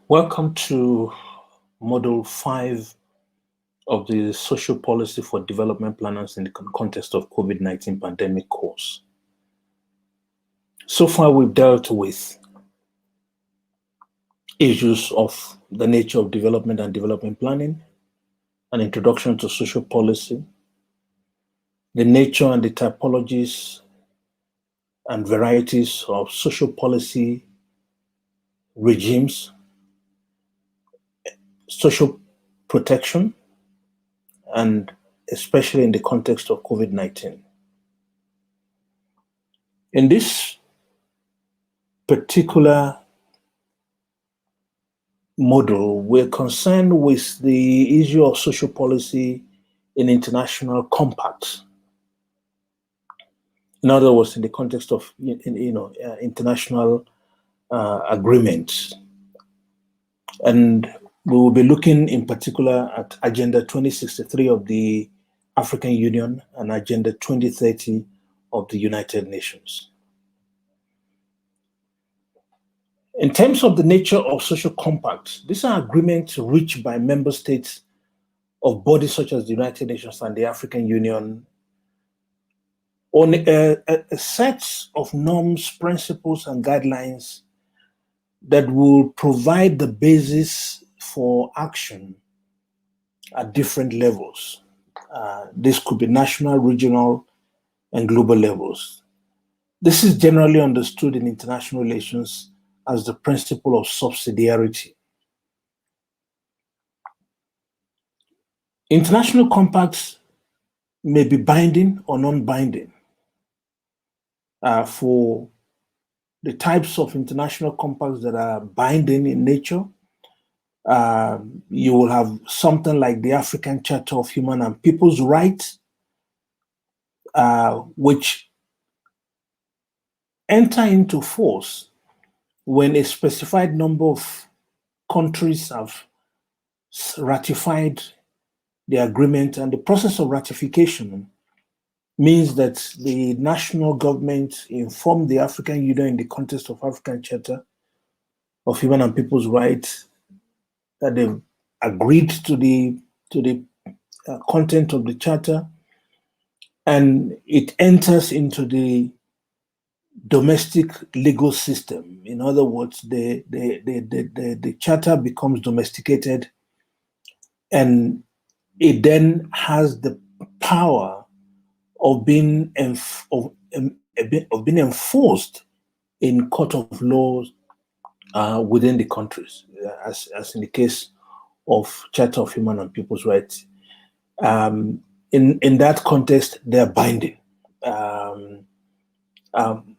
Welcome to Module 5 of the Social Policy for Development Planners in the context of COVID-19 pandemic course. So far, we've dealt with issues of the nature of development and development planning, an introduction to social policy, the nature and the typologies and varieties of social policy regimes, social protection, and especially in the context of COVID-19. In this particular module, we're concerned with the issue of social policy in international compacts. In other words, in the context of international agreements. And we will be looking in particular at Agenda 2063 of the African Union and Agenda 2030 of the United Nations. In terms of the nature of social compacts, these are agreements reached by member states of bodies such as the United Nations and the African Union on a set of norms, principles, and guidelines that will provide the basis for action at different levels. This could be national, regional, and global levels. This is generally understood in international relations as the principle of subsidiarity. International compacts may be binding or non-binding. For the types of international compacts that are binding in nature, you will have something like the African Charter of Human and People's Rights, which enter into force when a specified number of countries have ratified the agreement, and the process of ratification means that the national government informed the African Union in the context of African Charter of Human and People's Rights that they've agreed to the content of the charter, and it enters into the domestic legal system. In other words, the charter becomes domesticated, and it then has the power of being enforced in court of law within the countries, as in the case of Charter of Human and People's Rights. In that context, they're binding.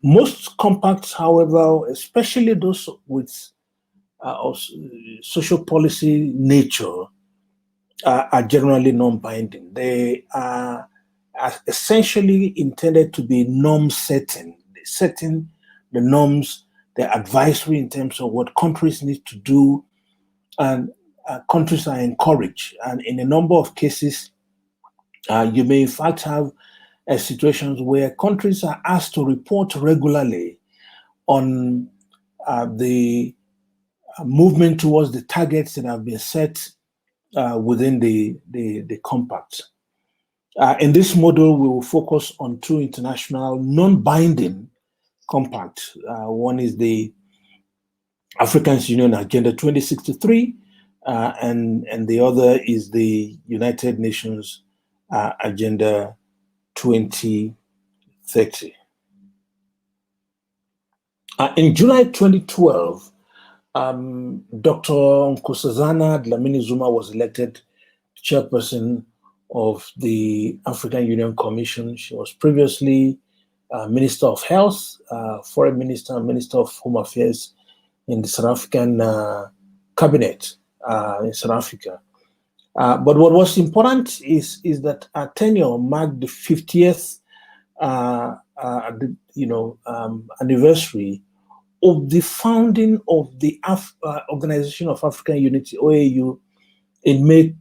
Most compacts, however, especially those with social policy nature, are generally non-binding. They are essentially intended to be norm-setting, setting the norms, the advisory in terms of what countries need to do, and countries are encouraged. And in a number of cases, you may in fact have situations where countries are asked to report regularly on the movement towards the targets that have been set within the compact. In this model, we will focus on two international non-binding compacts. One is the African Union Agenda 2063, and the other is the United Nations Agenda 2030. In July 2012, Dr. Nkosazana Dlamini Zuma was elected chairperson of the African Union Commission. She was previously Minister of Health, Foreign Minister, and Minister of Home Affairs in the South African cabinet in South Africa. But what was important is that our tenure marked the 50th anniversary of the founding of the Organization of African Unity, OAU, in May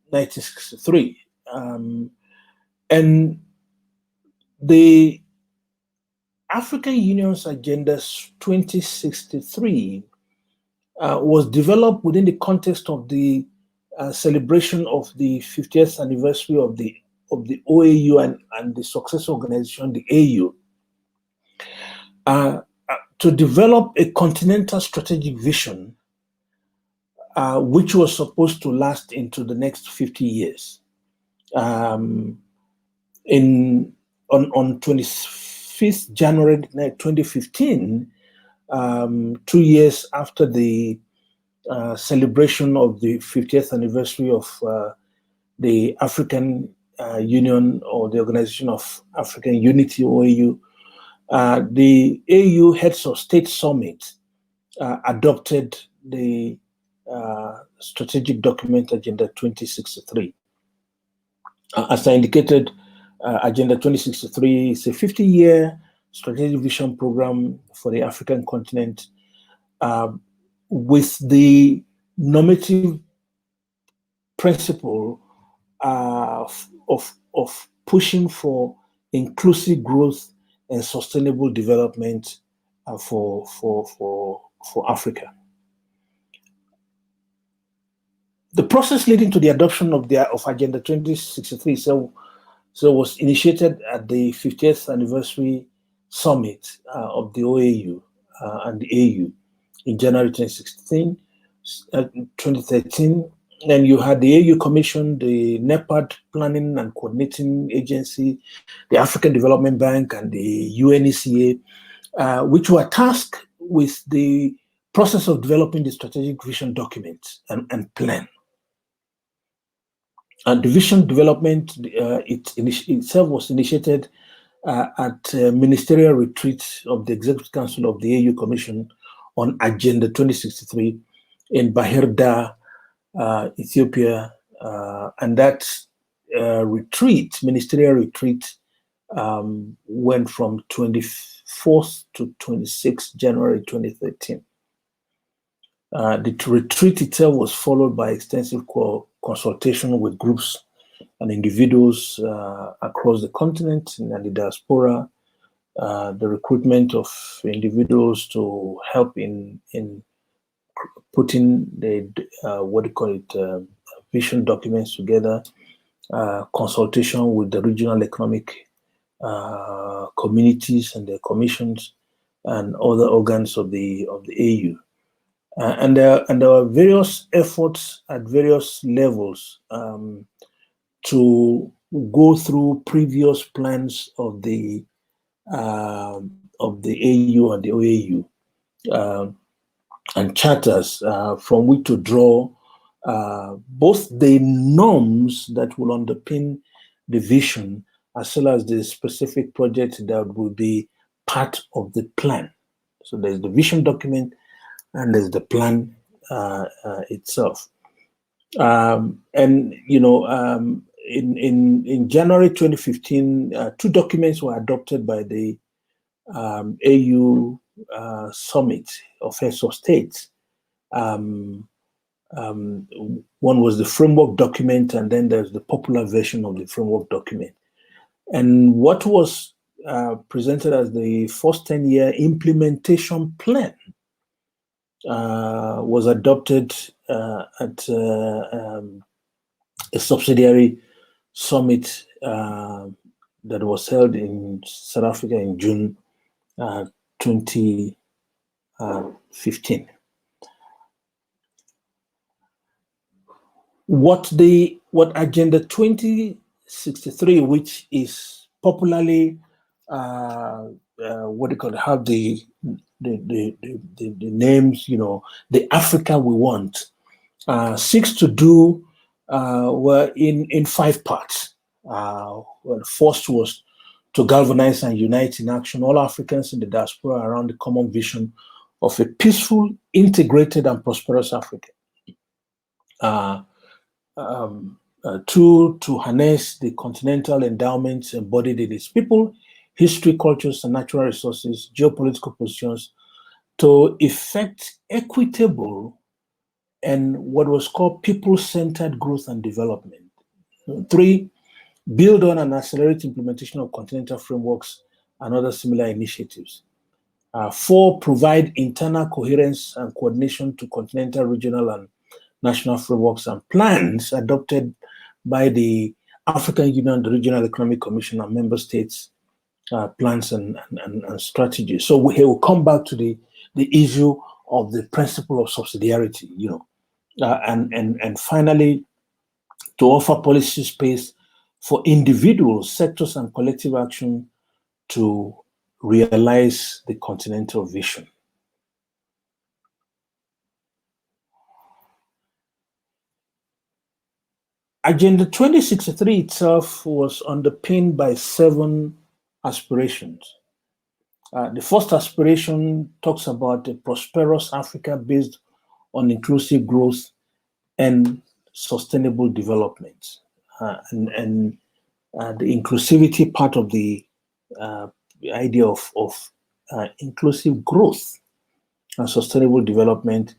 1963. And the African Union's Agenda 2063 was developed within the context of the celebration of the 50th anniversary of the OAU and the successor organization, the AU, to develop a continental strategic vision, which was supposed to last into the next 50 years. On 25th January 2015, 2 years after the celebration of the 50th anniversary of the African Union, or the Organization of African Unity, OAU, the AU Heads of State Summit adopted the strategic document Agenda 2063. As I indicated, Agenda 2063 is a 50-year strategic vision program for the African continent, with the normative principle of pushing for inclusive growth and sustainable development for Africa. The process leading to the adoption of Agenda 2063 was initiated at the 50th anniversary summit of the OAU and the AU in January 2013. And you had the AU Commission, the NEPAD Planning and Coordinating Agency, the African Development Bank, and the UNECA, which were tasked with the process of developing the strategic vision document and plan. And the vision development itself was initiated at a ministerial retreat of the Executive Council of the AU Commission on Agenda 2063 in Bahir Dar, Ethiopia, and that ministerial retreat, went from 24th to 26th January 2013. The retreat itself was followed by extensive consultation with groups and individuals across the continent and the diaspora, the recruitment of individuals to help in putting the vision documents together, consultation with the regional economic communities and their commissions and other organs of the AU. And there were various efforts at various levels to go through previous plans of the AU and the OAU and charters from which to draw both the norms that will underpin the vision, as well as the specific project that will be part of the plan. So there's the vision document and there's the plan itself. In January 2015, two documents were adopted by the AU Summit of Heads of States. One was the framework document, and then there's the popular version of the framework document. And what was presented as the first 10-year implementation plan was adopted at a subsidiary summit that was held in South Africa in June 2015. What Agenda 2063, which is popularly have the names, the Africa we want, seeks to do were in 5 parts. The first was to galvanize and unite in action all Africans in the diaspora around the common vision of a peaceful, integrated, and prosperous Africa. 2, to harness the continental endowments embodied in its people, history, cultures, and natural resources, geopolitical positions, to effect equitable and what was called people-centered growth and development. 3, build on and accelerate implementation of continental frameworks and other similar initiatives. 4, provide internal coherence and coordination to continental, regional, and national frameworks and plans adopted by the African Union, the Regional Economic Commission, and member states' plans and strategies. So we will come back to the issue of the principle of subsidiarity, and finally, to offer policy space for individuals, sectors, and collective action to realize the continental vision. Agenda 2063 itself was underpinned by 7 aspirations. The first aspiration talks about a prosperous Africa based on inclusive growth and sustainable development. The inclusivity part of the idea of inclusive growth and sustainable development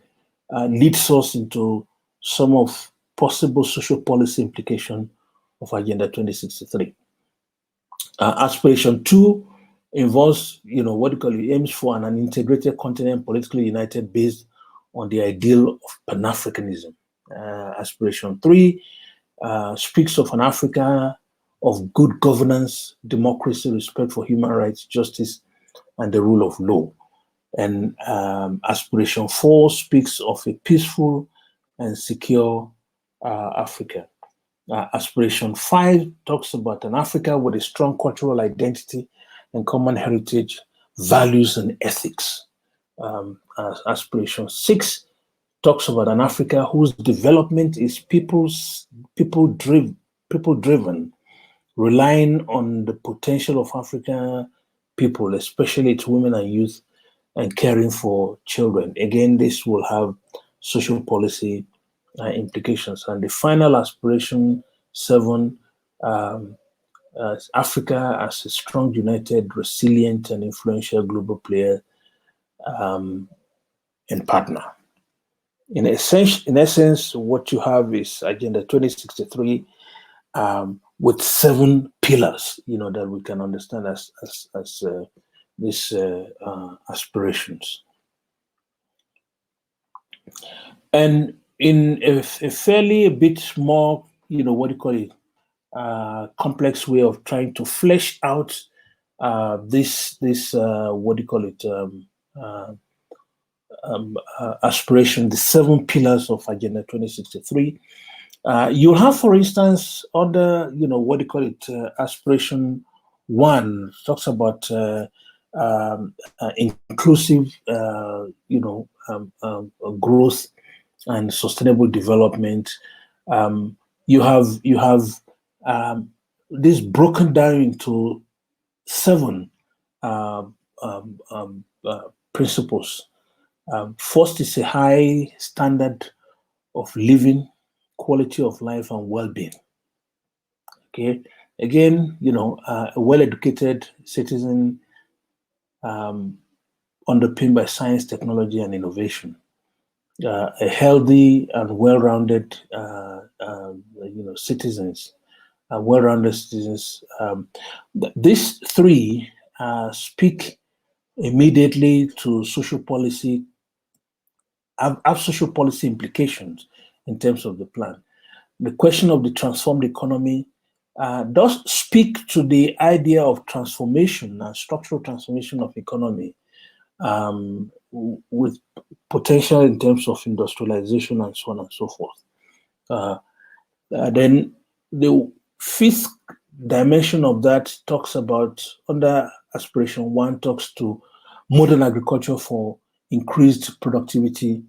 leads us into some of possible social policy implication of Agenda 2063. Aspiration 2 involves, aims for an integrated continent politically united based on the ideal of Pan-Africanism. Aspiration 3 speaks of an Africa of good governance, democracy, respect for human rights, justice, and the rule of law. And Aspiration 4 speaks of a peaceful and secure Africa. Aspiration 5 talks about an Africa with a strong cultural identity and common heritage, values, and ethics. Aspiration 6 talks about an Africa whose development is people-driven, relying on the potential of African people, especially its women and youth, and caring for children. Again, this will have social policy implications. And the final aspiration 7, Africa as a strong, united, resilient, and influential global player and partner. In essence, what you have is Agenda 2063 with 7 pillars, that we can understand as these aspirations. And in a fairly a bit more, complex way of trying to flesh out this aspiration, the 7 pillars of Agenda 2063. You'll have, for instance, other, aspiration 1 talks about inclusive, growth and sustainable development. You have this broken down into 7 principles. First is a high standard of living, quality of life, and well-being. Okay, again, a well-educated citizen underpinned by science, technology, and innovation. A healthy and well-rounded, citizens, well-rounded citizens. These 3 speak immediately to social policy, have social policy implications in terms of the plan. The question of the transformed economy does speak to the idea of transformation and structural transformation of economy with potential in terms of industrialization and so on and so forth. Then the 5th dimension of that talks about, under aspiration 1, talks to modern agriculture for increased productivity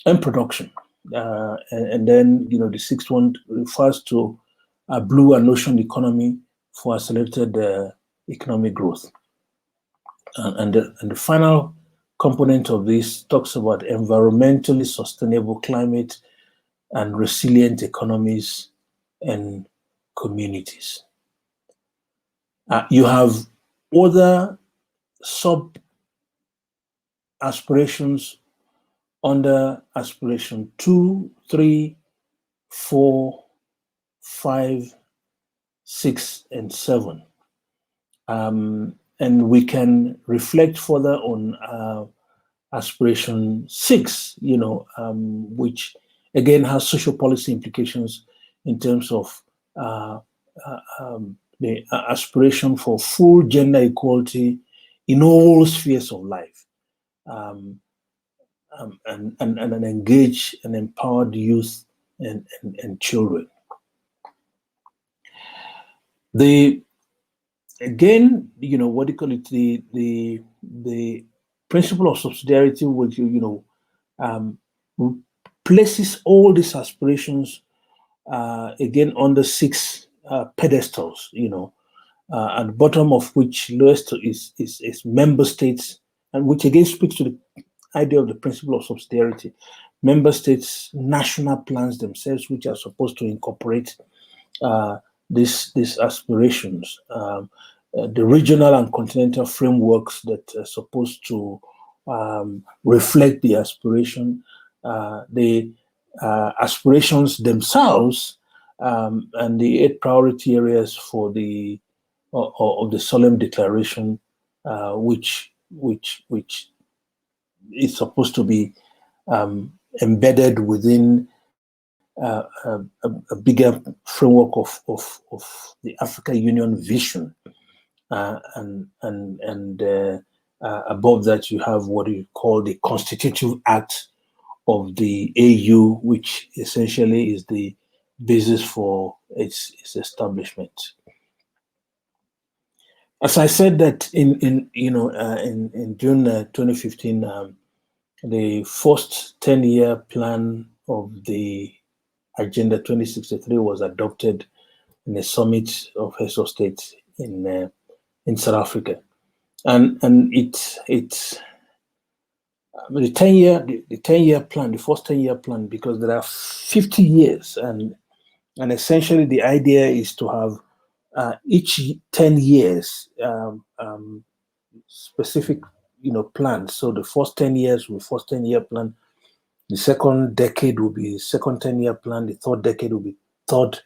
and production. And then, the 6th one refers to a blue and ocean economy for accelerated economic growth. And the final component of this talks about environmentally sustainable climate and resilient economies and communities. You have other sub-aspirations under aspiration 2, 3, 4, 5, 6, and 7. and we can reflect further on aspiration 6, which again has social policy implications in terms of the aspiration for full gender equality in all spheres of life, and an engaged and empowered youth and children. Again, what do you call it? The principle of subsidiarity, which places all these aspirations again on the 6 pedestals. At the bottom of which lowest is member states, and which again speaks to the idea of the principle of subsidiarity. Member states' national plans themselves, which are supposed to incorporate these aspirations, the regional and continental frameworks that are supposed to reflect the aspiration, the aspirations themselves, and the 8 priority areas for the of the solemn declaration, which is supposed to be embedded within a bigger framework of the African Union vision, and above that you have what you call the Constitutive Act of the AU, which essentially is the basis for its establishment. As I said that in June 2015, the first 10-year plan of the Agenda 2063 was adopted in a summit of heads of state in South Africa, and the 10-year plan, the first 10-year plan, because there are 50 years, and essentially the idea is to have each 10 years specific plans. So the first 10 years will be first 10-year plan. The second decade will be second 10-year plan. The third decade will be third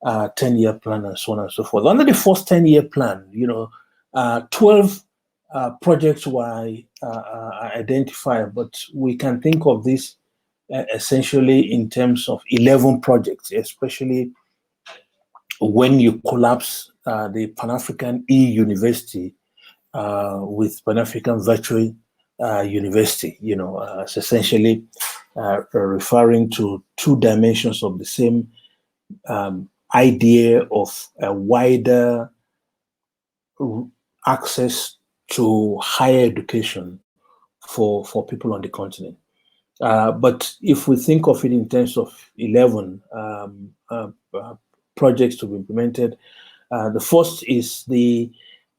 10-year plan, and so on and so forth. Under the first 10-year plan, 12 projects were identified, but we can think of this essentially in terms of 11 projects, especially when you collapse the Pan-African E-University with Pan-African Virtual University, it's essentially referring to 2 dimensions of the same idea of a wider access to higher education for people on the continent. But if we think of it in terms of 11 projects to be implemented, the first is the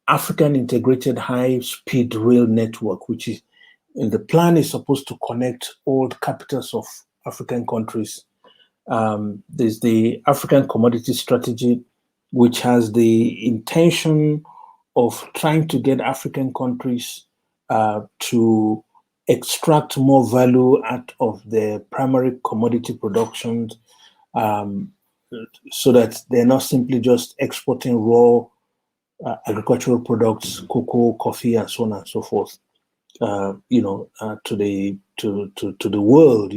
African Integrated High-Speed Rail Network, which is in the plan is supposed to connect all the capitals of African countries. There's the African Commodity Strategy, which has the intention of trying to get African countries to extract more value out of their primary commodity production, so that they're not simply just exporting raw agricultural products, cocoa, coffee, and so on and so forth, to the world,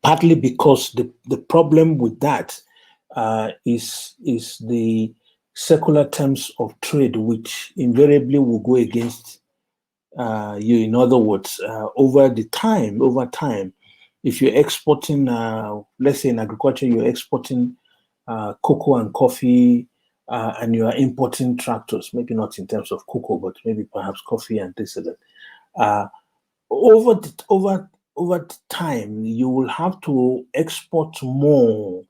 partly because the problem with that is the secular terms of trade, which invariably will go against you. In other words, over time, if you're exporting, let's say in agriculture, you're exporting cocoa and coffee, and you are importing tractors, maybe not in terms of cocoa, but maybe perhaps coffee and this and that. Over time, you will have to export more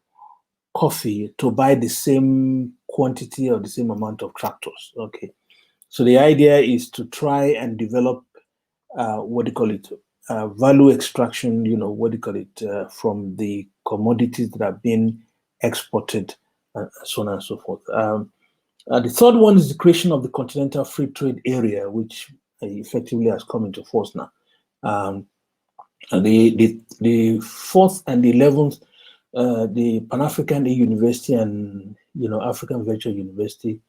coffee to buy the same quantity or the same amount of tractors. Okay, so the idea is to try and develop value extraction. From the commodities that are being exported, so on and so forth. The third one is the creation of the Continental Free Trade Area, which effectively has come into force now. The fourth and the 11th, the Pan-African E-University and African Virtual University,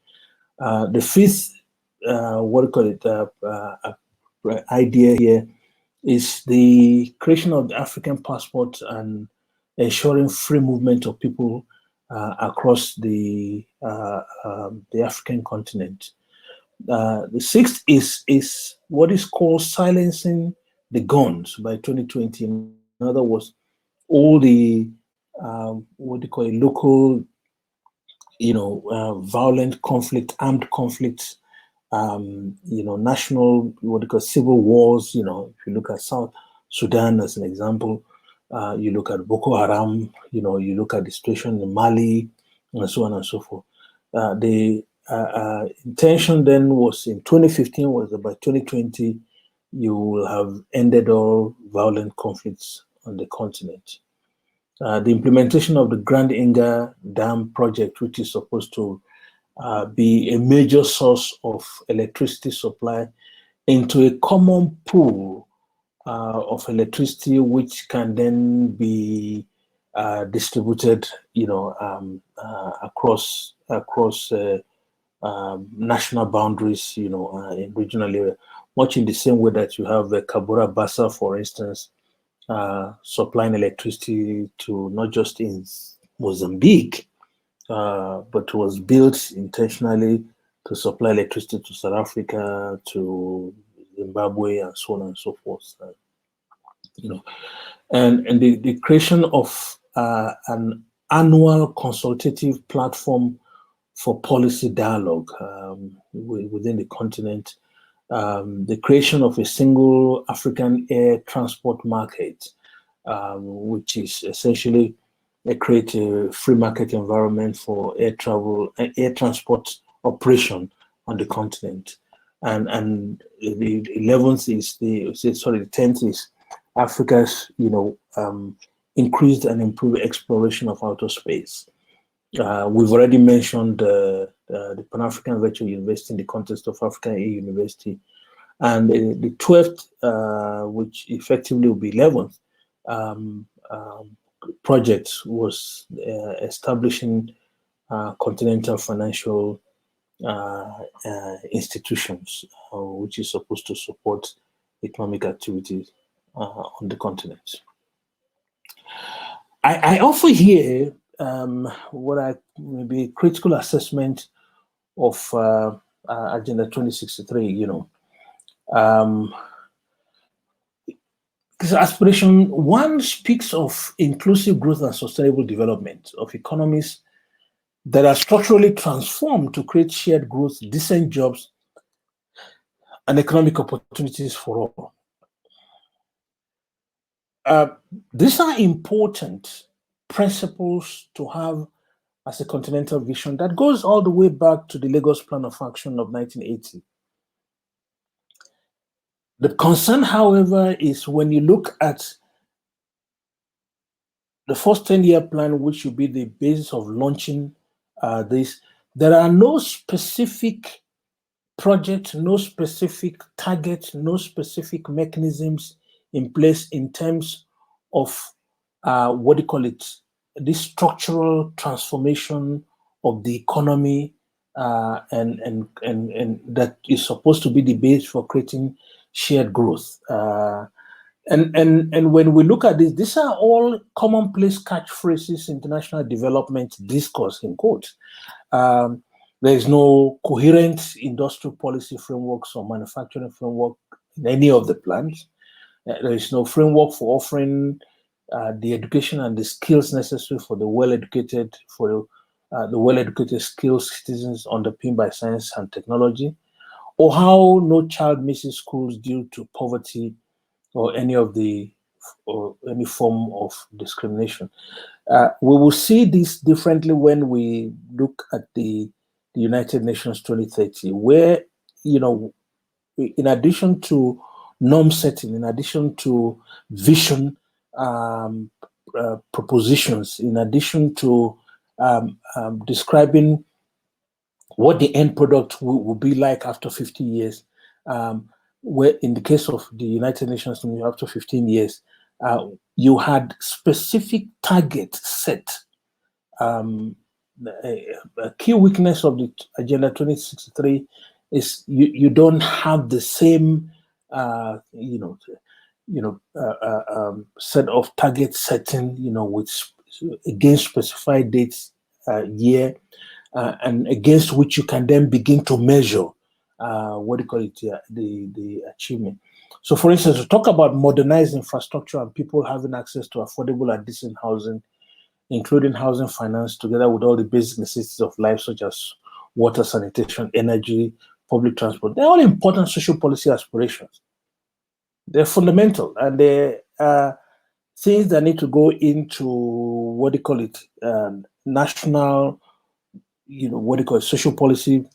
The fifth, what do you call it, idea here is the creation of the African passport and ensuring free movement of people across the African continent. The sixth is what is called silencing the guns by 2020. In other words, all the what do you call it, local, violent conflict, armed conflicts, national, what they call civil wars. If you look at South Sudan as an example, you look at Boko Haram, you look at the situation in Mali, and so on and so forth. The intention then was in 2015 was that by 2020 you will have ended all violent conflicts on the continent. The implementation of the Grand Inga Dam project, which is supposed to be a major source of electricity supply into a common pool of electricity, which can then be distributed, across national boundaries, in regional area, much in the same way that you have Kabura Bassa, for instance, supplying electricity to not just in Mozambique, but was built intentionally to supply electricity to South Africa, to Zimbabwe, and so on and so forth. And the creation of an annual consultative platform for policy dialogue within the continent, the creation of a single African air transport market, which is essentially create a free market environment for air travel, air transport operation on the continent. And the 11th is the 10th is Africa's increased and improved exploration of outer space. We've already mentioned the Pan-African Virtual University in the context of African Air University, and the 12th, which effectively will be 11th, project was establishing continental financial institutions, which is supposed to support economic activities on the continent. I offer here what I maybe a critical assessment of Agenda 2063. This aspiration one speaks of inclusive growth and sustainable development of economies that are structurally transformed to create shared growth, decent jobs, and economic opportunities for all. These are important principles to have as a continental vision that goes all the way back to the Lagos Plan of Action of 1980. The concern, however, is when you look at the first 10-year plan, which should be the basis of launching this, there are no specific projects, no specific targets, no specific mechanisms in place in terms of what do you call it, this structural transformation of the economy, and that is supposed to be the base for creating shared growth. And when we look at this, these are all commonplace catchphrases, international development discourse in quotes. There is no coherent industrial policy frameworks or manufacturing framework in any of the plans. There is no framework for offering the education and the skills necessary for the well-educated, skilled citizens underpinned by science and technology, or how no child misses schools due to poverty or any form of discrimination. We will see this differently when we look at the United Nations 2030, where, in addition to norm setting, in addition to vision propositions, in addition to describing what the end product will be like after 50 years, where in the case of the United Nations, after 15 years, you had specific targets set a key weakness of the Agenda 2063 is you don't have the same set of target setting, with against specified dates, year, and against which you can then begin to measure the achievement. So, for instance, we talk about modernized infrastructure and people having access to affordable and decent housing, including housing finance, together with all the basic necessities of life, such as water, sanitation, energy, public transport. They're all important social policy aspirations. They're fundamental, and they're things that need to go into national, social policy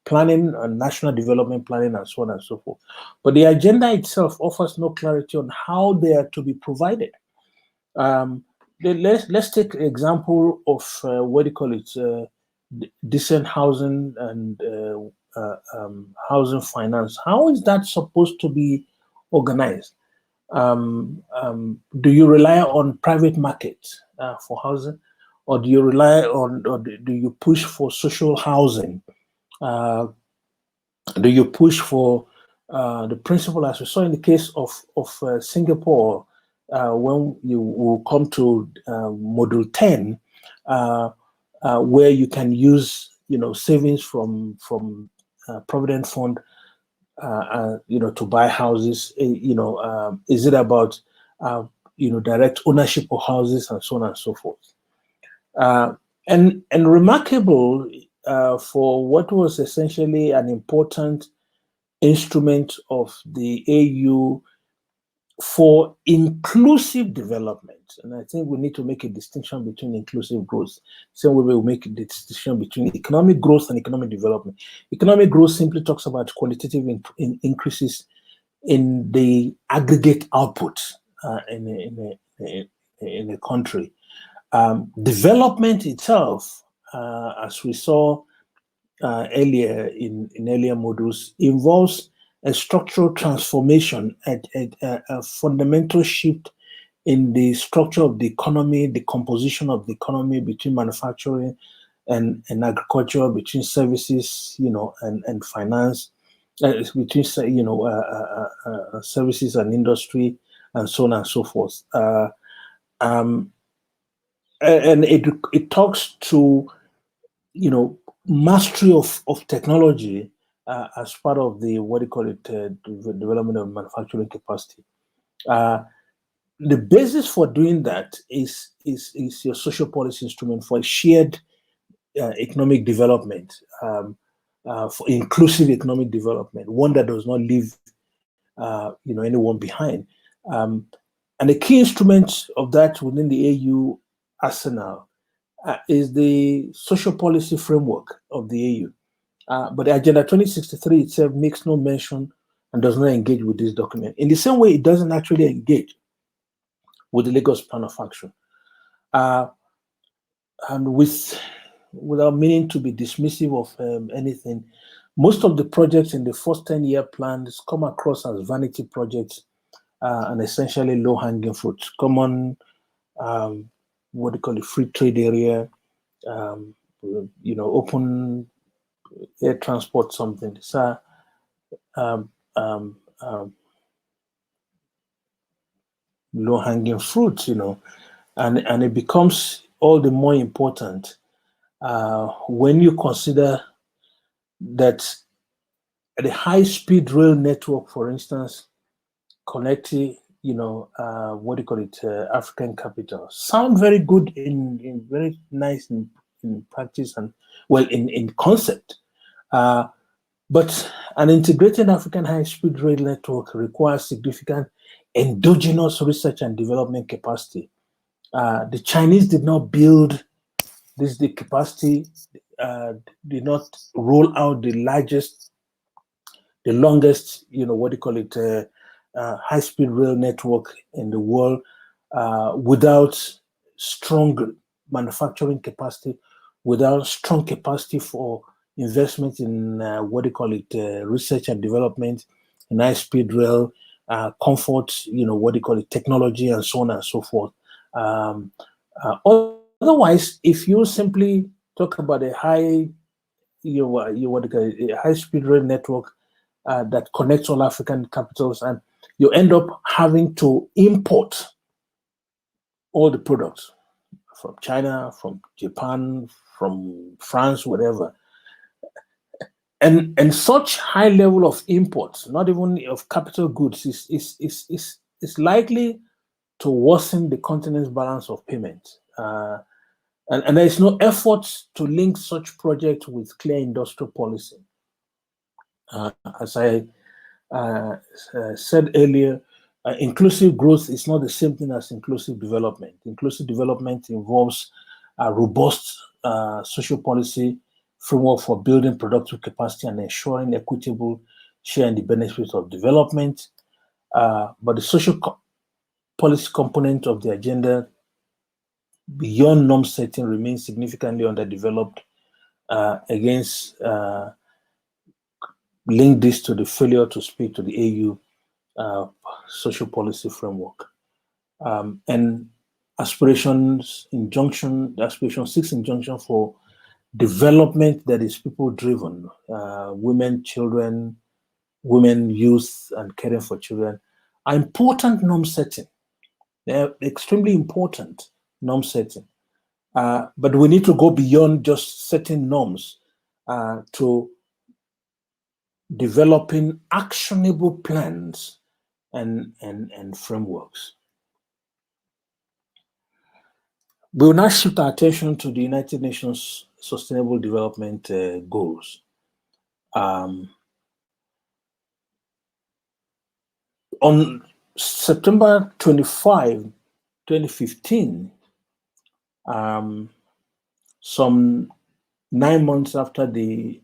planning and national development planning, and so on and so forth. But the agenda itself offers no clarity on how they are to be provided. Let's take an example of decent housing and housing finance. How is that supposed to be organized? Do you rely on private markets for housing, or do you rely on, or do you push for social housing? Do you push for the principle, as we saw in the case of Singapore, when you will come to Module 10, where you can use savings from Provident Fund to buy houses. Is it about direct ownership of houses, and so on and so forth? And remarkable for what was essentially an important instrument of the AU for inclusive development. And I think we need to make a distinction between inclusive growth. Same way we'll make the distinction between economic growth and economic development. Economic growth simply talks about qualitative increases in the aggregate output in a country. Development itself, as we saw earlier in earlier modules, involves a structural transformation, a fundamental shift in the structure of the economy, the composition of the economy between manufacturing and agriculture, between services, and finance, between services and industry, and so on and so forth. And it talks to mastery of technology as part of the development of manufacturing capacity. The basis for doing that is your social policy instrument for shared economic development, for inclusive economic development, one that does not leave anyone behind. And the key instrument of that within the AU arsenal is the social policy framework of the AU. But the Agenda 2063 itself makes no mention and does not engage with this document. In the same way, it doesn't actually engage with the Lagos Plan of Action. And without meaning to be dismissive of anything, most of the projects in the first 10-year plans come across as vanity projects and essentially low-hanging fruits. Common, free trade area, open air transport, something. So, low-hanging fruits, and it becomes all the more important when you consider that the high-speed rail network, for instance, connecting, African capital, sound very good in very nice in practice and in concept. But an integrated African high-speed rail network requires significant endogenous research and development capacity. The Chinese did not build the capacity, did not roll out the longest, high-speed rail network in the world without strong manufacturing capacity, without strong capacity for investment in research and development, in high-speed rail, comfort, technology, and so on and so forth. Otherwise, if you simply talk about a high-speed rail network that connects all African capitals, and you end up having to import all the products from China, from Japan, from France, whatever. And such high level of imports, not even of capital goods, is likely to worsen the continent's balance of payment. And there is no effort to link such projects with clear industrial policy. As I said earlier, inclusive growth is not the same thing as inclusive development. Inclusive development involves a robust social policy framework for building productive capacity and ensuring equitable share in the benefits of development. But the social policy component of the agenda beyond norm setting remains significantly underdeveloped. Link this to the failure to speak to the AU social policy framework. And Aspiration 6 injunction for development that is people-driven, women, children, women, youth, and caring for children, are important norm setting. They're extremely important norm setting. But we need to go beyond just setting norms to developing actionable plans and frameworks. We will now shift our attention to the United Nations Sustainable Development Goals. On September 25, 2015, some 9 months after the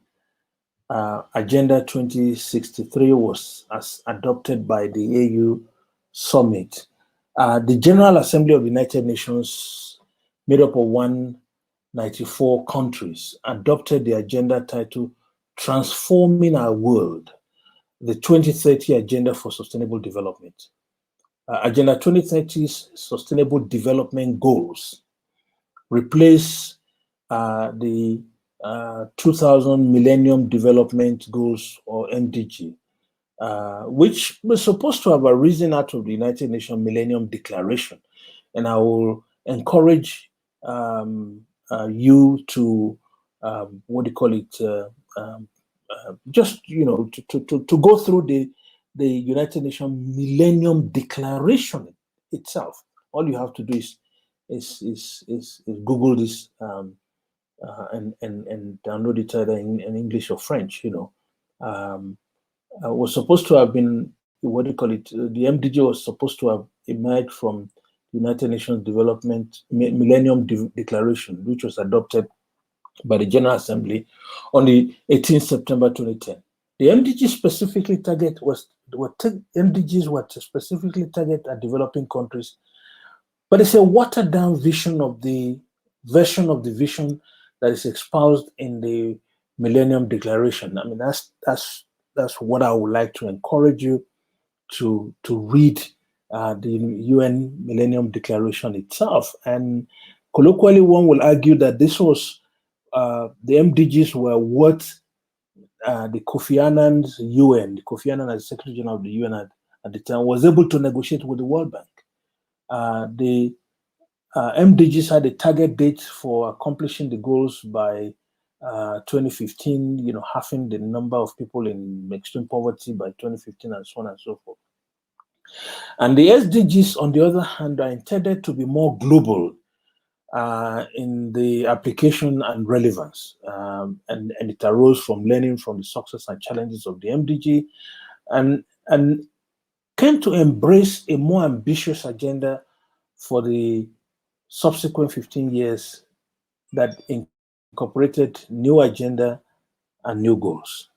Agenda 2063 was adopted by the AU Summit, the General Assembly of the United Nations, made up of 194 countries, adopted the agenda titled Transforming Our World, the 2030 Agenda for Sustainable Development. Agenda 2030's Sustainable Development Goals replace the 2000 Millennium Development Goals, or MDG, which was supposed to have arisen out of the United Nations Millennium Declaration. And I will encourage you to, just, to go through the United Nations Millennium Declaration itself. All you have to do is Google this and download it either in English or French. Was supposed to have been, the MDG was supposed to have emerged from the United Nations Millennium Declaration, which was adopted by the General Assembly on the 18th September 2010. The MDGs specifically target at developing countries, but it's a watered down version of the vision that is espoused in the Millennium Declaration. I mean, that's what I would like to encourage you to read, the UN Millennium Declaration itself. And colloquially, one will argue that this was the MDGs were what the Kofi Annan's UN, Kofi Annan as Secretary General of the UN at the time, was able to negotiate with the World Bank. The MDGs had a target date for accomplishing the goals by 2015, halving the number of people in extreme poverty by 2015, and so on and so forth. And the SDGs, on the other hand, are intended to be more global in the application and relevance. And it arose from learning from the success and challenges of the MDG, and came to embrace a more ambitious agenda for the subsequent 15 years that incorporated new agenda and new goals.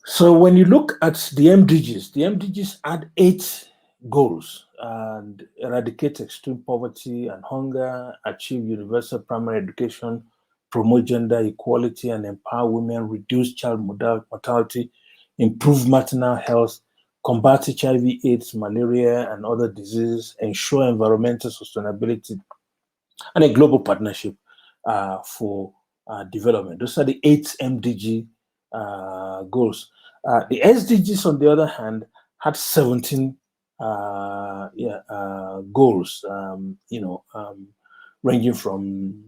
So when you look at the MDGs add 8 goals: and eradicate extreme poverty and hunger, achieve universal primary education, promote gender equality and empower women, reduce child mortality, improve maternal health, combat HIV, AIDS, malaria, and other diseases, ensure environmental sustainability, and a global partnership for development. Those are the 8 MDG goals. The SDGs, on the other hand, had 17 goals, ranging from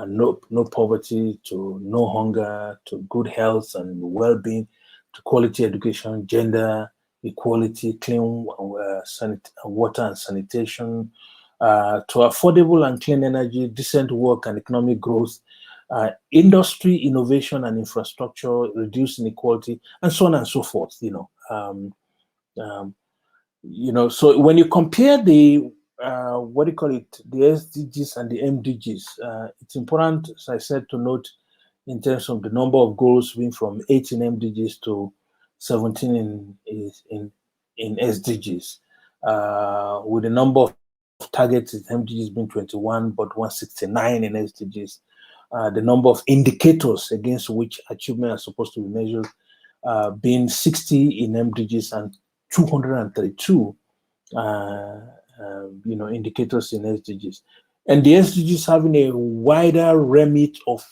no poverty to no hunger to good health and well-being to quality education, gender equality, clean water and sanitation, to affordable and clean energy, decent work and economic growth, industry, innovation and infrastructure, reduce inequality, and so on and so forth. So when you compare the the SDGs and the MDGs, it's important, as I said, to note in terms of the number of goals being from 18 MDGs to 17 in SDGs, with the number of targets in MDGs being 21, but 169 in SDGs. The number of indicators against which achievement are supposed to be measured being 60 in MDGs and 232 indicators in SDGs. And the SDGs having a wider remit of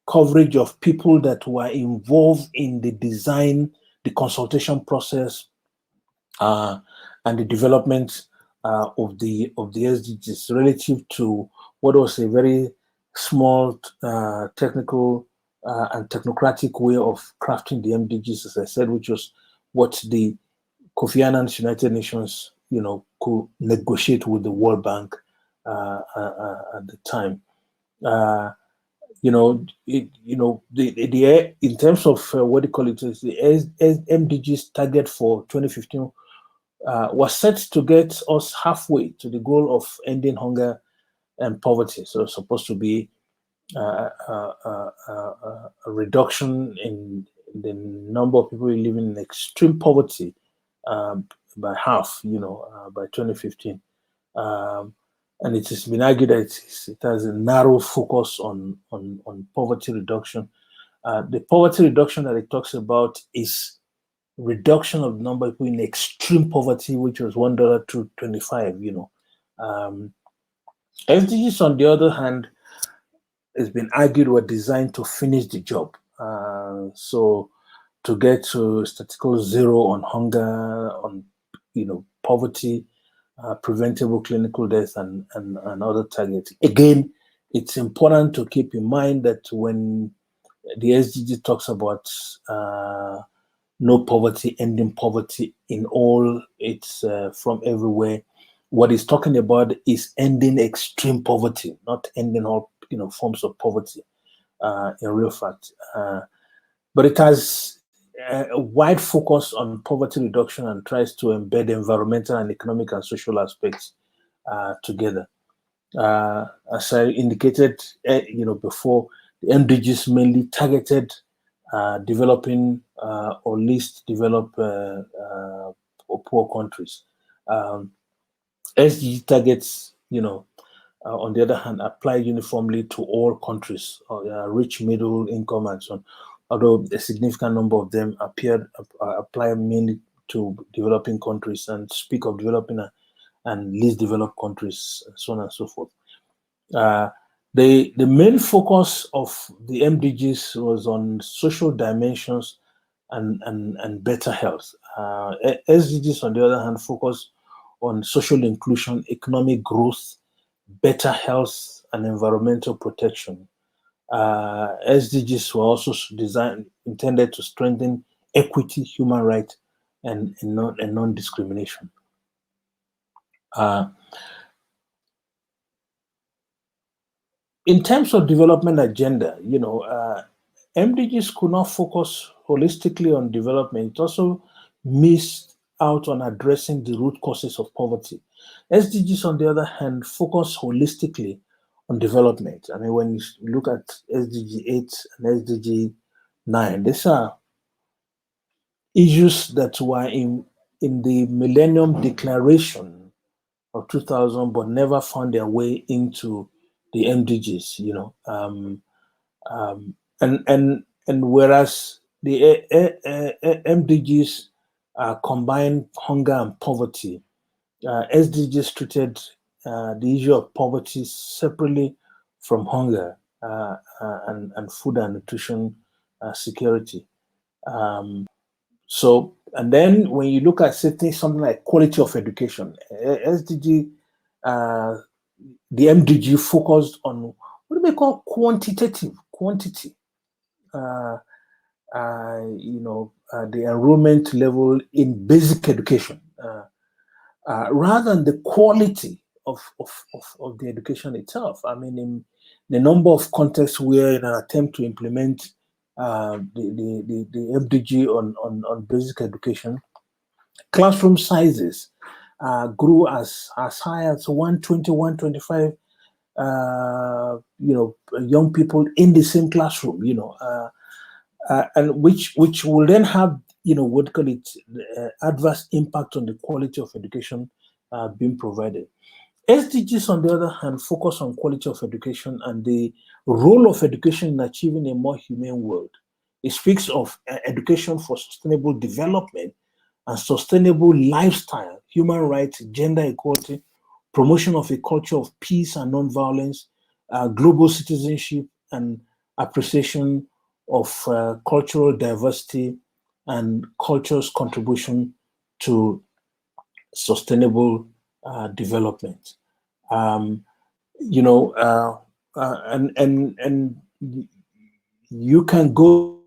coverage of people that were involved in the design, the consultation process, and the development of the SDGs relative to what was a very small technical and technocratic way of crafting the MDGs, as I said, which was what the Kofi Annan's United Nations, could negotiate with the World Bank at the time. In terms of the MDGs target for 2015 was set to get us halfway to the goal of ending hunger and poverty. So it's supposed to be a reduction in the number of people living in extreme poverty by half, by 2015. And it has been argued that it has a narrow focus on poverty reduction. The poverty reduction that it talks about is reduction of the number of people in extreme poverty, which was $1 to 25. SDGs, on the other hand, has been argued were designed to finish the job. So to get to statistical zero on hunger, on poverty, preventable clinical death, and other targets. Again, it's important to keep in mind that when the SDG talks about no poverty, ending poverty in all, it's from everywhere. What it's talking about is ending extreme poverty, not ending all forms of poverty. In real fact, but it has a wide focus on poverty reduction and tries to embed environmental and economic and social aspects together. As I indicated, before, the MDGs mainly targeted developing or least developed or poor countries. SDG targets, on the other hand, apply uniformly to all countries, rich, middle income, and so on. Although a significant number of them apply mainly to developing countries and speak of developing and least developed countries, so on and so forth. The main focus of the MDGs was on social dimensions and better health. SDGs, on the other hand, focus on social inclusion, economic growth, better health, and environmental protection. SDGs were also intended to strengthen equity, human rights, and non-discrimination. In terms of development agenda, MDGs could not focus holistically on development. It also missed out on addressing the root causes of poverty. SDGs, on the other hand, focus holistically on development. I mean, when you look at SDG 8 and SDG 9, these are issues that were in the Millennium Declaration of 2000, but never found their way into the MDGs. And whereas the MDGs combine hunger and poverty. SDGs treated the issue of poverty separately from hunger and food and nutrition security. And then when you look at something like quality of education, SDG, the MDG focused on what do we call quantity, the enrollment level in basic education, rather than the quality of the education itself. I mean, in the number of contexts where in an attempt to implement the MDG on basic education, classroom sizes grew as high as 120, 125 young people in the same classroom, and which will then have, what do you call it, adverse impact on the quality of education being provided. SDGs, on the other hand, focus on quality of education and the role of education in achieving a more humane world. It speaks of education for sustainable development and sustainable lifestyle, human rights, gender equality, promotion of a culture of peace and nonviolence, global citizenship, and appreciation of cultural diversity and culture's contribution to sustainable development. And you can go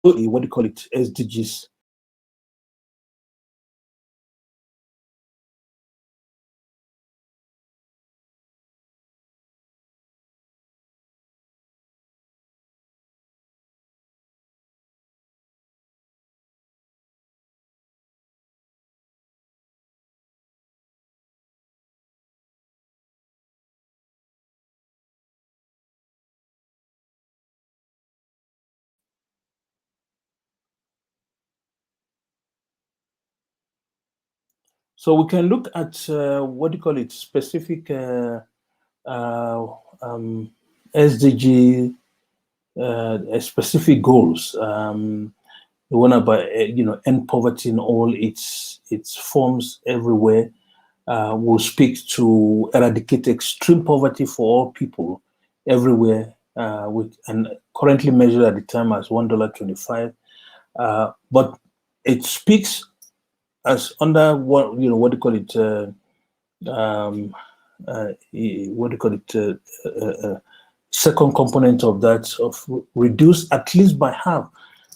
what do you call it, SDGs. So we can look at what do you call it, specific uh, SDG specific goals. We want to, end poverty in all its forms everywhere. Will speak to eradicate extreme poverty for all people everywhere, and currently measured at the time as $1.25. But it speaks as under what what do you call it? What do you call it? Second component of that, of reduce at least by half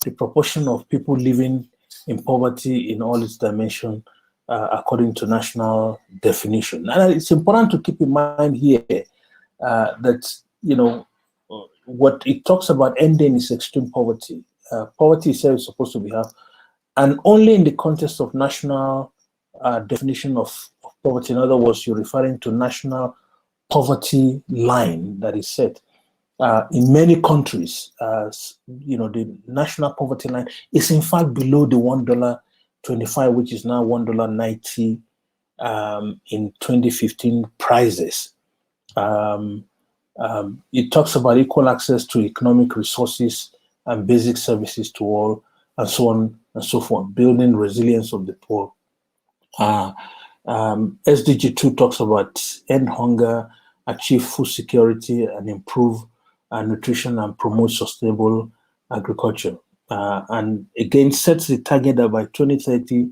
the proportion of people living in poverty in all its dimensions, according to national definition. And it's important to keep in mind here that what it talks about ending is extreme poverty. Poverty itself is supposed to be half, and only in the context of national definition of poverty. In other words, you're referring to national poverty line that is set. In many countries, the national poverty line is in fact below the $1.25, which is now $1.90 in 2015 prices. It talks about equal access to economic resources and basic services to all, and so on and so forth, building resilience of the poor. SDG 2 talks about end hunger, achieve food security, and improve nutrition and promote sustainable agriculture. And again, sets the target that by 2030,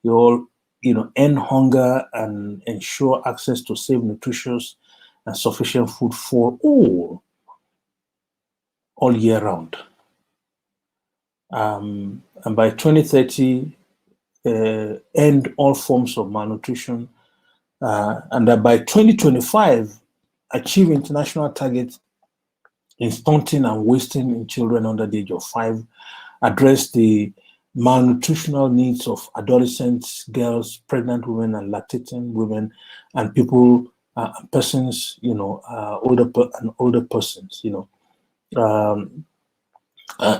you all, end hunger and ensure access to safe, nutritious, and sufficient food for all year round. And by 2030, end all forms of malnutrition, and that by 2025, achieve international targets in stunting and wasting in children under the age of 5, address the malnutritional needs of adolescents, girls, pregnant women, and lactating women, and people, persons, older persons.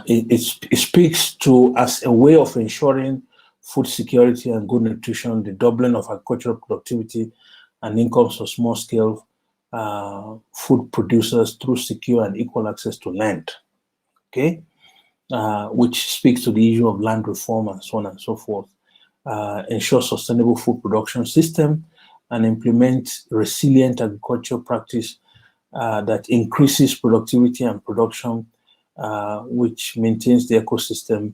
It speaks to as a way of ensuring food security and good nutrition, the doubling of agricultural productivity and incomes of small-scale food producers through secure and equal access to land, okay, which speaks to the issue of land reform and so on and so forth. Ensure sustainable food production system and implement resilient agricultural practice that increases productivity and production, which maintains the ecosystem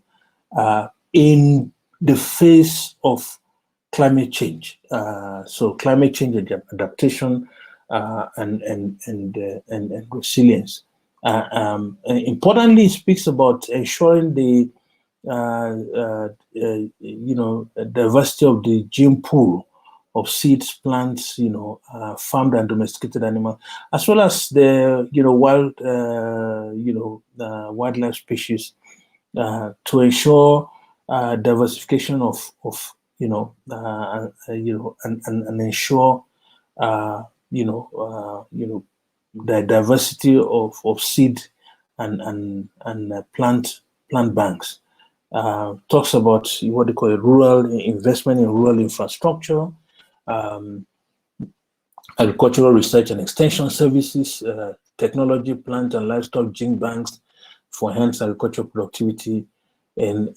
in the face of climate change. So climate change adaptation and resilience. Importantly, it speaks about ensuring the diversity of the gene pool of seeds, plants, farmed and domesticated animals, as well as the wildlife species, to ensure diversification of and ensure the diversity of seed and plant banks. Talks about what they call a rural investment in rural infrastructure, agricultural research and extension services, technology, plant and livestock gene banks for enhanced agricultural productivity in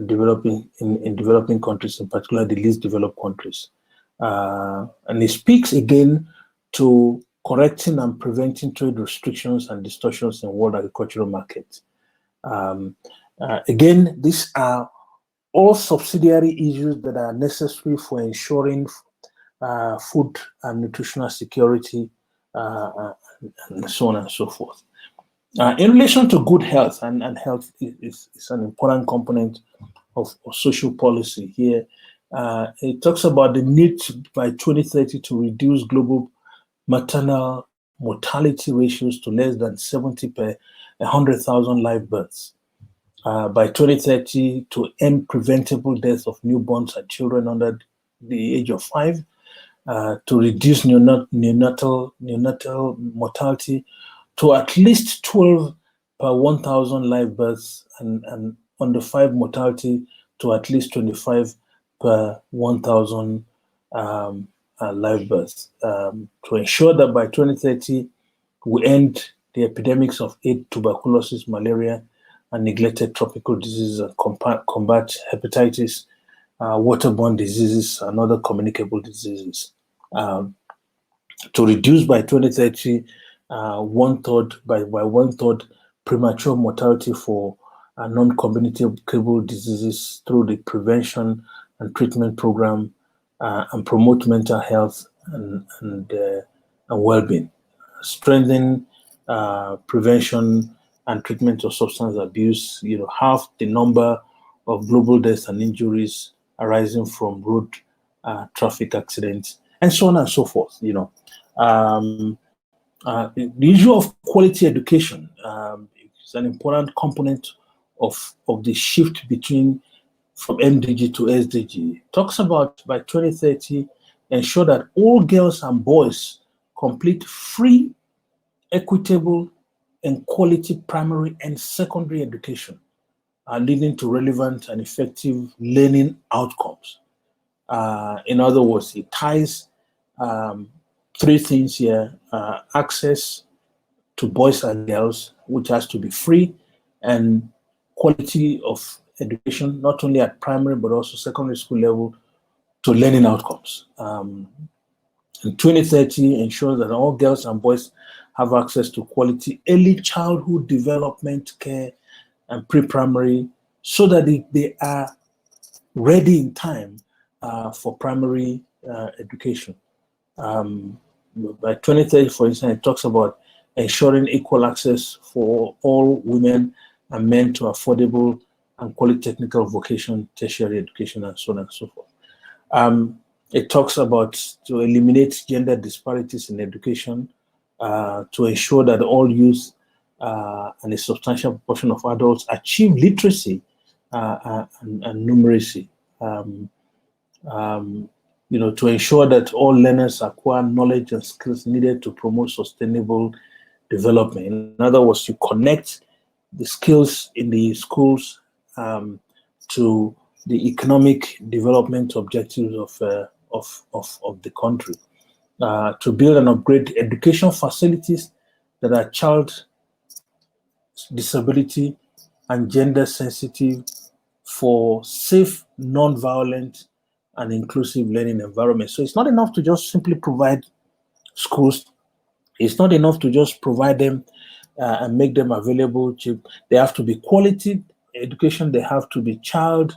developing countries, in particular the least developed countries. And it speaks again to correcting and preventing trade restrictions and distortions in world agricultural markets. Again, these are all subsidiary issues that are necessary for ensuring food and nutritional security, and so on and so forth. In relation to good health, and health is an important component of social policy here. It talks about the need by 2030 to reduce global maternal mortality ratios to less than 70 per 100,000 live births. By 2030, to end preventable deaths of newborns and children under the age of 5, to reduce neonatal mortality to at least 12 per 1,000 live births, and under 5 mortality to at least 25 per 1,000 live births. To ensure that by 2030, we end the epidemics of AIDS, tuberculosis, malaria, and neglected tropical diseases, and combat hepatitis, waterborne diseases, and other communicable diseases. To reduce by 2030 by one third premature mortality for non-communicable diseases through the prevention and treatment program, and promote mental health and well-being. Strengthen prevention and treatment of substance abuse. Half the number of global deaths and injuries arising from road traffic accidents, and so on and so forth. The issue of quality education is an important component of the shift from MDG to SDG. It talks about by 2030, ensure that all girls and boys complete free, equitable, and quality primary and secondary education, leading to relevant and effective learning outcomes. In other words, it ties 3 things here: access to boys and girls, which has to be free, and quality of education, not only at primary but also secondary school level, to learning outcomes. In 2030, ensures that all girls and boys have access to quality early childhood development care and pre-primary, so that they are ready in time for primary education. By 2030, for instance, it talks about ensuring equal access for all women and men to affordable and quality technical vocation, tertiary education, and so on and so forth. It talks about to eliminate gender disparities in education, to ensure that all youth and a substantial proportion of adults achieve literacy and numeracy. To ensure that all learners acquire knowledge and skills needed to promote sustainable development. In other words, you connect the skills in the schools to the economic development objectives of the country. to build and upgrade education facilities that are child disability and gender sensitive for safe, non-violent, and inclusive learning environment. So it's not enough to just simply provide schools. It's not enough to just provide them and make them available cheap. They have to be quality education. They have to be child.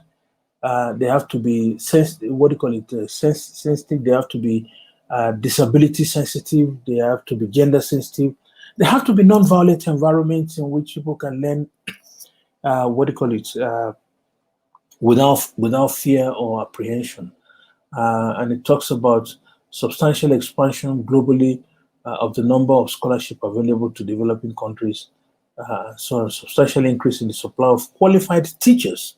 They have to be what do you call it? Sensitive. They have to be disability sensitive. They have to be gender sensitive. They have to be non-violent environments in which people can learn. What do you call it? Without fear or apprehension. And it talks about substantial expansion globally of the number of scholarship available to developing countries. So a substantial increase in the supply of qualified teachers,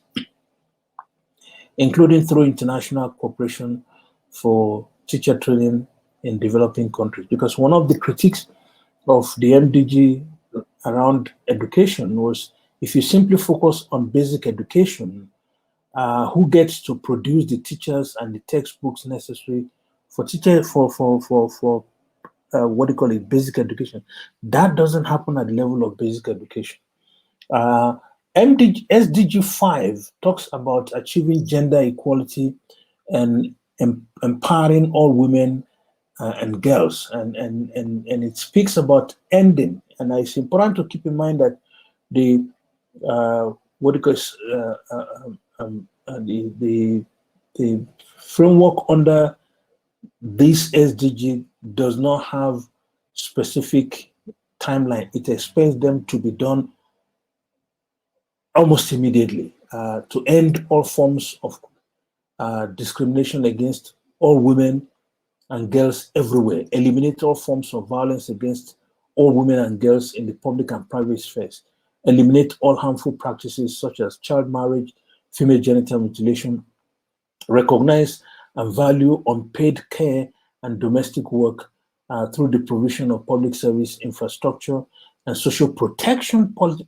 including through international cooperation for teacher training in developing countries. Because one of the critiques of the MDG around education was if you simply focus on basic education, who gets to produce the teachers and the textbooks necessary for teacher for what do you call it, basic education? That doesn't happen at the level of basic education. SDG 5 talks about achieving gender equality and empowering all women and girls, and it speaks about ending. And it's important to keep in mind that the what do you call the framework under this SDG does not have specific timeline. It expects them to be done almost immediately to end all forms of discrimination against all women and girls everywhere, eliminate all forms of violence against all women and girls in the public and private spheres, eliminate all harmful practices such as child marriage, female genital mutilation, recognize and value unpaid care and domestic work through the provision of public service infrastructure and social protection, policies,